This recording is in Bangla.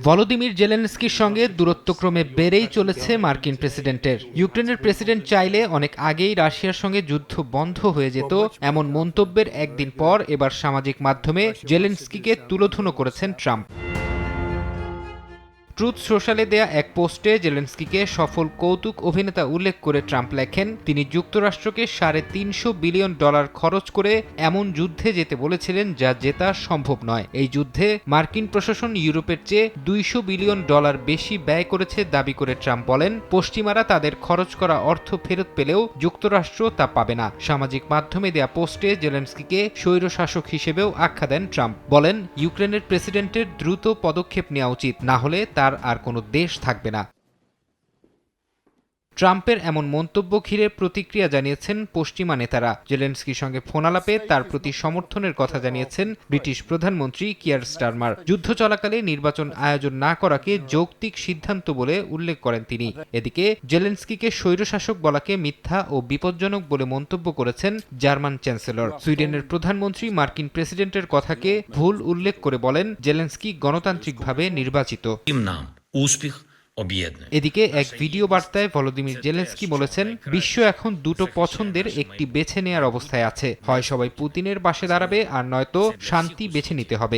ভলোদিমির জেলেনস্কির সঙ্গে দূরত্বক্রমে বেড়েই চলেছে মার্কিন প্রেসিডেন্টের। ইউক্রেনের প্রেসিডেন্ট চাইলে অনেক আগেই রাশিয়ার সঙ্গে যুদ্ধ বন্ধ হয়ে যেত, এমন মন্তব্যের একদিন পর এবার সামাজিক মাধ্যমে জেলেনস্কিকে তুলোধুনো করেছেন ট্রাম্প। ট্রুথ সোশ্যালে দেয়া এক পোস্টে জেলেনস্কিকে সফল কৌতুক অভিনেতা উল্লেখ করে ট্রাম্প লেখেন, তিনি যুক্তরাষ্ট্রকে $350 বিলিয়ন খরচ করে এমন যুদ্ধে যেতে বলেছিলেন যা জেতা সম্ভব নয়। এই যুদ্ধে মার্কিন প্রশাসন ইউরোপের চেয়ে $200 বিলিয়ন বেশি ব্যয় করেছে দাবি করে ট্রাম্প বলেন, পশ্চিমারা তাদের খরচ করা অর্থ ফেরত পেলেও যুক্তরাষ্ট্র তা পাবে না। সামাজিক মাধ্যমে দেয়া পোস্টে জেলেনস্কিকে স্বৈরশাসক হিসেবেও আখ্যা দেন ট্রাম্প। বলেন, ইউক্রেনের প্রেসিডেন্টের দ্রুত পদক্ষেপ নেওয়া উচিত, না হলে তার আর কোনো দেশ থাকবে না। ট্রাম্পের এমন মন্তব্য ঘিরে প্রতিক্রিয়া জানিয়েছেন পশ্চিমা নেতারা। জেলেনস্কির সঙ্গে ফোনালাপে তার প্রতি সমর্থনের কথা জানিয়েছেন ব্রিটিশ প্রধানমন্ত্রী কিয়ার স্টারমার। যুদ্ধ চলাকালে নির্বাচন আয়োজন না করাকে যৌক্তিক সিদ্ধান্ত বলে উল্লেখ করেন তিনি। এদিকে জেলেনস্কিকে স্বৈরশাসক বলাকে মিথ্যা ও বিপজ্জনক বলে মন্তব্য করেছেন জার্মান চ্যান্সেলর। সুইডেনের প্রধানমন্ত্রী মার্কিন প্রেসিডেন্টের কথাকে ভুল উল্লেখ করে বলেন, জেলেনস্কি গণতান্ত্রিকভাবে নির্বাচিত। এদিকে এক ভিডিও বার্তায় ভলোদিমির জেলেনস্কি বলেছেন, বিশ্ব এখন দুটো পছন্দের একটি বেছে নেয়ার অবস্থায় আছে, হয় সবাই পুতিনের পাশে দাঁড়াবে আর নয়তো শান্তি বেছে নিতে হবে।